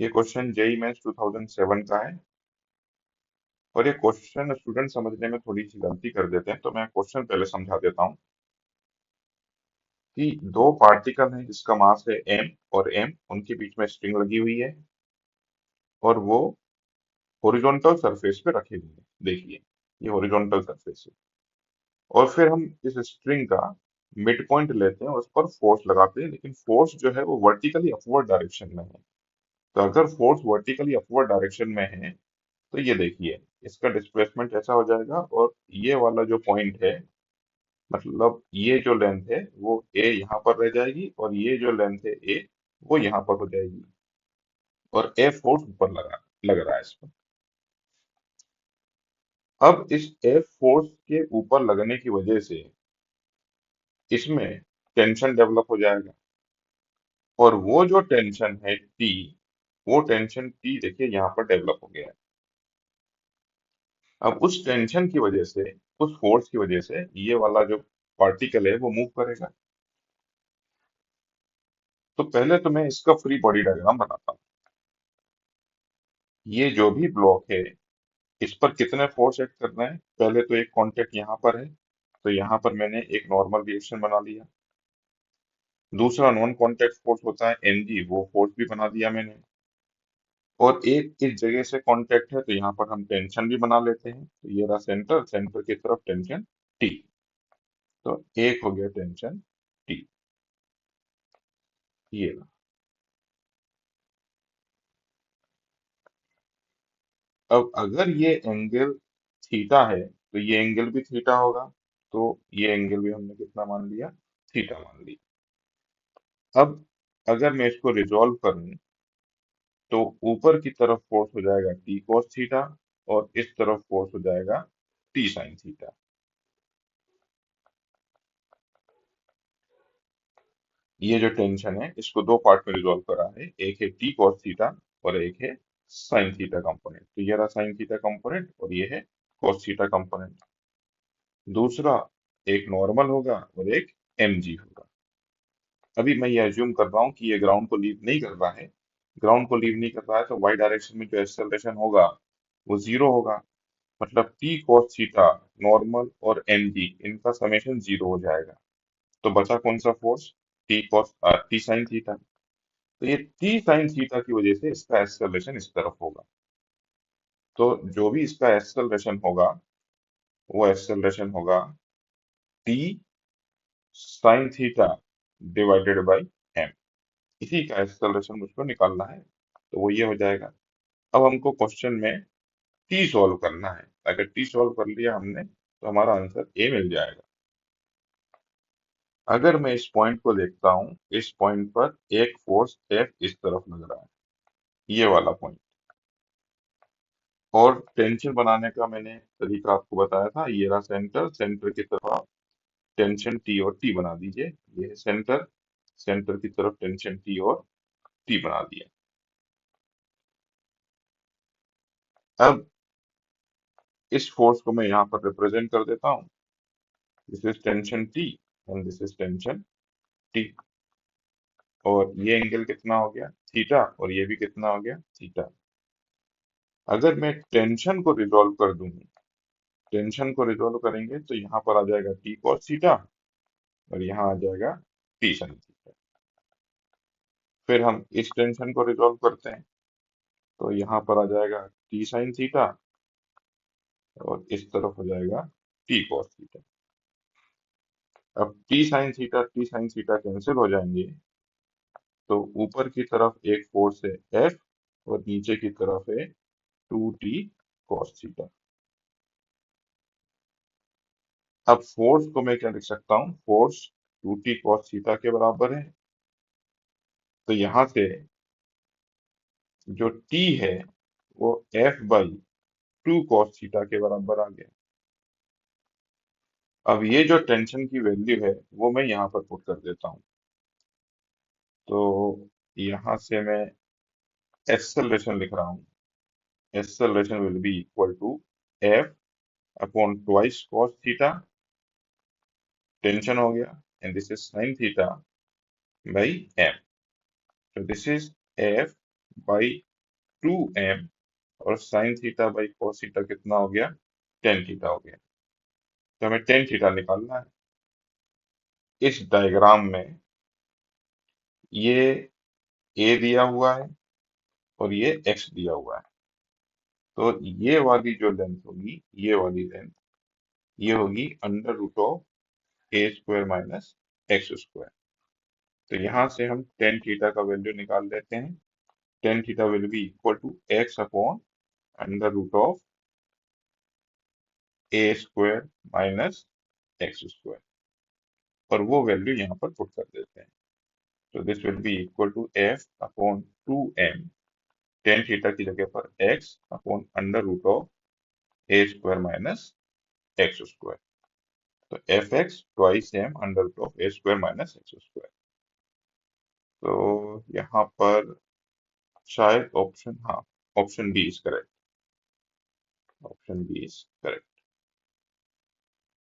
ये question JEE mains 2007 का है। और ये क्वेश्चन स्टूडेंट समझने में थोड़ी सी गलती कर देते हैं, तो मैं क्वेश्चन पहले समझा देता हूँ कि दो पार्टिकल हैं जिसका मास है m और m, उनके बीच में स्ट्रिंग लगी हुई है और वो हॉरिजॉन्टल सरफेस पे रखे हुए हैं। देखिए, ये हॉरिजॉन्टल सरफेस है और फिर हम इस स्ट्रिंग का मिड पॉइंट लेते हैं और उस पर फोर्स लगाते हैं, लेकिन फोर्स जो है वो वर्टिकली अपवर्ड डायरेक्शन में है। तो अगर फोर्स वर्टिकली अपवर्ड डायरेक्शन में है तो ये देखिए, इसका डिस्प्लेसमेंट ऐसा हो जाएगा और ये वाला जो पॉइंट है, मतलब ये जो लेंथ है वो ए यहाँ पर रह जाएगी और ये जो लेंथ है ए वो यहाँ पर हो जाएगी और ए फोर्स ऊपर लग रहा है इस पर। अब इस एफ फोर्स के ऊपर लगने की वजह से इसमें टेंशन डेवलप हो जाएगा और वो जो टेंशन है टी, वो टेंशन टी देखिए यहाँ पर डेवलप हो गया है। अब उस टेंशन की वजह से, उस फोर्स की वजह से ये वाला जो पार्टिकल है वो मूव करेगा। तो पहले तो मैं इसका फ्री बॉडी डायग्राम बनाता हूँ। ये जो भी ब्लॉक है इस पर कितने फोर्स एक्ट कर रहे हैं, पहले तो एक कांटेक्ट यहाँ पर है, तो यहाँ पर मैंने एक नॉर्मल रिएक्शन बना लिया। दूसरा नॉन कांटेक्ट फोर्स होता है एनजी, वो फोर्स भी बना दिया मैंने। और एक इस जगह से कांटेक्ट है तो यहाँ पर हम टेंशन भी बना लेते हैं, तो ये रहा सेंटर, सेंटर की तरफ टेंशन टी। तो एक हो गया टेंशन टी, ये रहा। अब अगर ये एंगल थीटा है तो ये एंगल भी थीटा होगा, तो ये एंगल भी हमने कितना मान लिया, थीटा मान लिया। अब अगर मैं इसको रिजॉल्व करूं तो ऊपर की तरफ फोर्स हो जाएगा टी cos थीटा और इस तरफ फोर्स हो जाएगा टी sin थीटा। ये जो टेंशन है इसको दो पार्ट में रिजॉल्व करा है, एक है टी cos थीटा और एक है sin थीटा कंपोनेंट। तो ये रहा sin थीटा कंपोनेंट और ये है cos थीटा कंपोनेंट। दूसरा एक नॉर्मल होगा और एक mg होगा। अभी मैं ये अज्यूम कर रहा हूँ कि ये ग्राउंड को लीव नहीं कर रहा है। ग्राउंड को लीव नहीं कर रहा है तो वाई डायरेक्शन में जो एक्सेलरेशन होगा वो जीरो होगा। मतलब टी cos थीटा नॉर्मल और mg इनका समेशन जीरो हो जाएगा। तो बचा कौन सा फोर्स, टी साइन थीटा। तो ये टी साइन थीटा की वजह से इसका एक्सेलरेशन इस तरफ होगा। तो जो भी इसका एक्सेलरेशन होगा वो एक्सेलरेशन होगा T sine theta divided by M. इसी का एक्सेलरेशन मुझको निकालना है, तो वो ये हो जाएगा। अब हमको क्वेश्चन में टी सॉल्व करना है। अगर टी सॉल्व कर लिया हमने तो हमारा आंसर ए मिल जाएगा। अगर मैं इस पॉइंट को देखता हूँ, इस पॉइंट पर एक फोर्स एफ इस तरफ लग रहा है, ये वाला पॉइंट। और टेंशन बनाने का मैंने तरीका आपको बताया था, ये रहा सेंटर, सेंटर की तरफ टेंशन टी और टी बना दीजिए। ये है सेंटर, सेंटर की तरफ टेंशन टी और टी बना दिया। अब इस फोर्स को मैं यहाँ पर रिप्रेजेंट कर देता हूँ। This is tension T and this is tension T. और ये एंगल कितना हो गया, थीटा, और ये भी कितना हो गया, थीटा। अगर मैं टेंशन को रिजॉल्व कर दूं, टेंशन को रिजॉल्व करेंगे तो यहाँ पर आ जाएगा टी cos थीटा और यहाँ आ जाएगा टी sin थीटा। फिर हम इस टेंशन को रिजॉल्व करते हैं तो यहाँ पर आ जाएगा टी sin थीटा और इस तरफ हो जाएगा टी cos थीटा। अब टी sin थीटा कैंसिल हो जाएंगे, तो ऊपर की तरफ एक फोर्स है एफ और नीचे की तरफ है टू टी cos थीटा। अब फोर्स को मैं क्या लिख सकता हूँ, force two T cos theta के बराबर है। तो यहाँ से जो टी है वो F by two cos theta के बराबर आ गया। अब ये जो टेंशन की वैल्यू है वो मैं यहाँ पर पुट कर देता हूँ। तो यहाँ से मैं एक्सेलरेशन लिख रहा हूँ। Acceleration will be equal to F upon twice cos theta, tension हो गया, and this is sin theta by M. So this is F by 2m, और sine theta by cos theta कितना हो गया, टेन थीटा हो गया। तो हमें टेन थीटा निकालना है। इस डायग्राम में ये a दिया हुआ है और ये x दिया हुआ है। तो ये वाली जो लेंथ होगी, ये वाली लेंथ, ये होगी under root of A square minus X square. तो यहाँ से हम टेन थीटा का वैल्यू निकाल लेते हैं। Tan theta will be equal to X upon under root of A square minus X square, और वो वैल्यू यहाँ पर पुट कर देते हैं। तो this will be equal to F upon 2m, tan theta की जगह पर x upon under root of A square minus X square. तो F X twice M under root of A square minus X square. तो यहाँ पर शायद option, हाँ, option B is correct. Option B is correct.